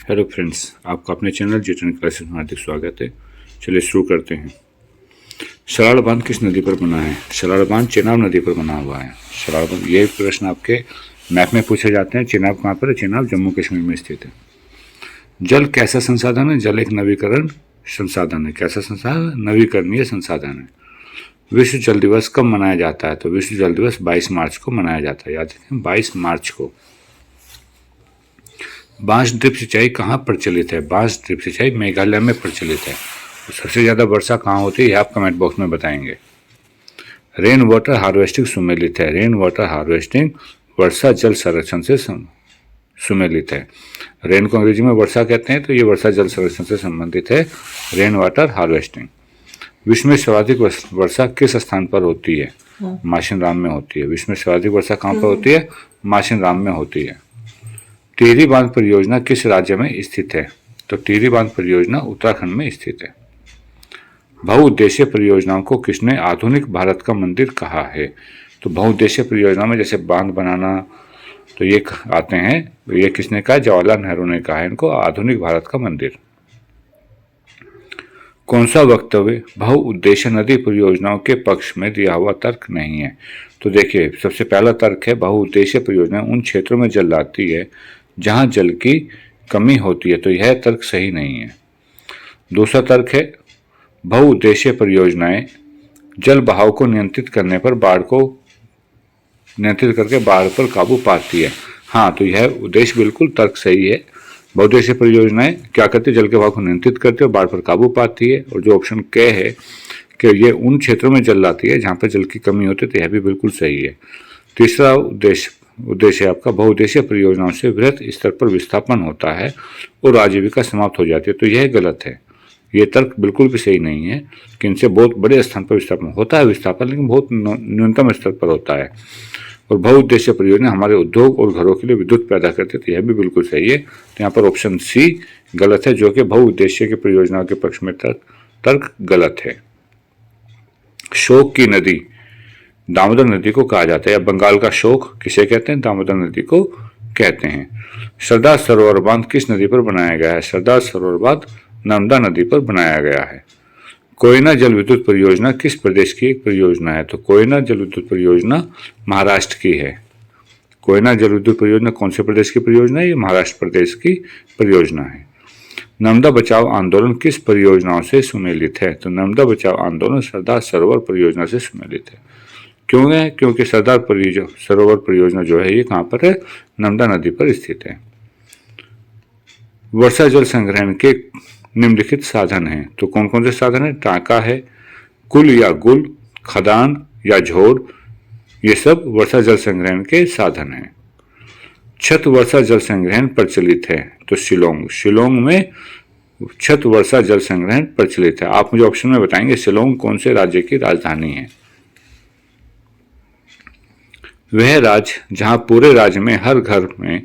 Hello friends, आपका अपने channel जी10 classes में हार्दिक स्वागत है। चलिए शुरू करते हैं। शराड़ बांध किस नदी पर बना है? शराड़ बांध चेनाब नदी पर बना हुआ है। शराड़ बांध, ये प्रश्न आपके मैप में पूछे जाते हैं। चेनाब कहाँ पर है? चेनाब जम्मू कश्मीर में स्थित है। जल कैसा संसाधन है? जल एक नवीकरण संसाधन है। कैसा संसाधन? नवीकरणीय संसाधन है। विश्व जल दिवस कब मनाया जाता है? तो विश्व जल दिवस 22 मार्च को मनाया जाता है। याद रखें, 22 मार्च को। बांस ड्रिप सिंचाई कहाँ प्रचलित है? बांस ड्रिप सिंचाई मेघालय में प्रचलित है। तो सबसे ज़्यादा वर्षा कहाँ होती है, आप कमेंट बॉक्स में बताएंगे। रेन वाटर हार्वेस्टिंग सुमेलित है। रेन वाटर हार्वेस्टिंग वर्षा जल संरक्षण से सुमेलित है। रेन को अंग्रेजी में वर्षा कहते हैं, तो ये वर्षा जल संरक्षण से संबंधित है। Rain water harvesting. विश्व में सर्वाधिक वर्षा किस स्थान पर होती है? माशिन राम में होती है। विश्व में सर्वाधिक वर्षा कहाँ पर होती है? माशिन राम में होती है। टिहरी बांध परियोजना किस राज्य में स्थित है? तो टिहरी बांध परियोजना उत्तराखंड में स्थित है। बहुउद्देशीय परियोजनाओं को किसने आधुनिक भारत का मंदिर कहा है? तो बहुउद्देशीय परियोजना में जैसे बांध बनाना, तो ये आते हैं। ये किसने कहा? जवाहरलाल नेहरू ने कहा है इनको आधुनिक भारत का मंदिर। कौन सा वक्तव्य बहुउद्देशीय नदी परियोजनाओं के पक्ष में दिया हुआ तर्क नहीं है? तो देखिए, सबसे पहला तर्क है बहुउद्देशीय परियोजना उन क्षेत्रों में जल लाती है जहां जल की कमी होती है, तो यह तर्क सही नहीं है। दूसरा तर्क है बहुउद्देशीय परियोजनाएं जल बहाव को नियंत्रित करने पर बाढ़ को नियंत्रित करके बाढ़ पर काबू पाती है। हाँ, तो यह उद्देश्य बिल्कुल तर्क सही है। बहुउद्देशीय परियोजनाएं क्या करती है? जल के बहाव को नियंत्रित करती है और बाढ़ पर काबू पाती है। और जो ऑप्शन क है कि ये उन क्षेत्रों में जल लाती है जहां पर जल की कमी होती है, तो यह भी बिल्कुल सही है। तीसरा उद्देश्य आपका बहुउद्देशीय परियोजनाओं से वृहत स्तर पर विस्थापन होता है और आजीविका समाप्त हो जाती है, तो यह गलत है। ये तर्क बिल्कुल भी सही नहीं है कि इनसे बहुत बड़े स्थान पर विस्थापन होता है, लेकिन बहुत न्यूनतम स्तर पर होता है। और बहुउद्देशीय परियोजना हमारे उद्योग और घरों के लिए विद्युत पैदा करती है, तो यह भी बिल्कुल सही है। तो यहाँ पर ऑप्शन सी गलत है, जो कि बहुउद्देशीय की परियोजनाओं के पक्ष में तर्क गलत है। शोक की नदी दामोदर नदी को कहा जाता है, या बंगाल का शोक किसे कहते हैं? दामोदर नदी को कहते हैं। सरदार सरोवर बांध किस नदी पर बनाया गया है? सरदार सरोवर बांध नर्मदा नदी पर बनाया गया है। कोयना जल विद्युत परियोजना किस प्रदेश की एक परियोजना है? तो कोयना जल विद्युत परियोजना महाराष्ट्र की है। कोयना जल विद्युत परियोजना कौन से प्रदेश की परियोजना है? ये महाराष्ट्र प्रदेश की परियोजना है। नर्मदा बचाओ आंदोलन किस परियोजनाओं से सुमेलित है? तो नर्मदा बचाओ आंदोलन सरदार सरोवर परियोजना से सुमेलित है। क्यों है? क्योंकि सरदार सरोवर परियोजना जो है ये कहाँ पर है? नर्मदा नदी पर स्थित है। वर्षा जल संग्रहण के निम्नलिखित साधन हैं, तो कौन कौन से साधन है? टांका है, कुल या गुल, खदान या झोर, ये सब वर्षा जल संग्रहण के साधन हैं। छत वर्षा जल संग्रहण प्रचलित है, तो शिलोंग में छत वर्षा जल संग्रहण प्रचलित है। आप मुझे ऑप्शन में बताएंगे शिलोंग कौन से राज्य की राजधानी है? वह राज्य जहां पूरे राज्य में हर घर में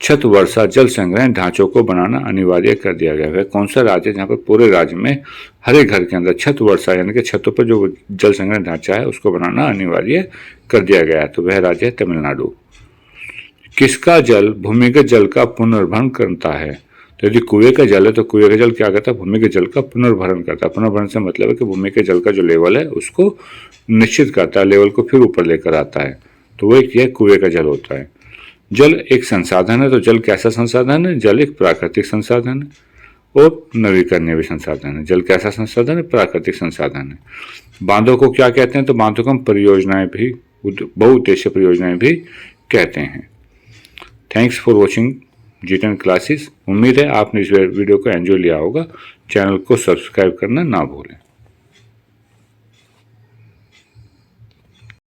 छत वर्षा जल संग्रहण ढांचों को बनाना अनिवार्य कर दिया गया। वह कौन सा राज्य है जहां पर पूरे राज्य में हर एक घर के अंदर छत वर्षा यानी कि छतों पर जो जल संग्रहण ढांचा है उसको बनाना अनिवार्य कर दिया गया है? तो वह राज्य है तमिलनाडु। किसका जल भूमिगत जल का पुनर्भरण करता है? तो यदि कुएं का जल है तो कुएं का जल क्या करता है? भूमि के जल का पुनर्भरण करता है। पुनर्भरण से मतलब है कि भूमि के जल का जो लेवल है उसको निश्चित करता है, लेवल को फिर ऊपर लेकर आता है, तो वो एक कुएं का जल होता है। जल एक संसाधन है, तो जल कैसा संसाधन है? जल एक प्राकृतिक संसाधन है और नवीकरणीय भी संसाधन है। जल कैसा संसाधन है? प्राकृतिक संसाधन है। बांधों को क्या कहते हैं? तो बांधों को हम परियोजनाएं भी, बहुउद्देशीय परियोजनाएं भी कहते हैं। थैंक्स फॉर वॉचिंग जी10 क्लासेस। उम्मीद है आपने इस वीडियो को एंजॉय लिया होगा। चैनल को सब्सक्राइब करना ना भूलें।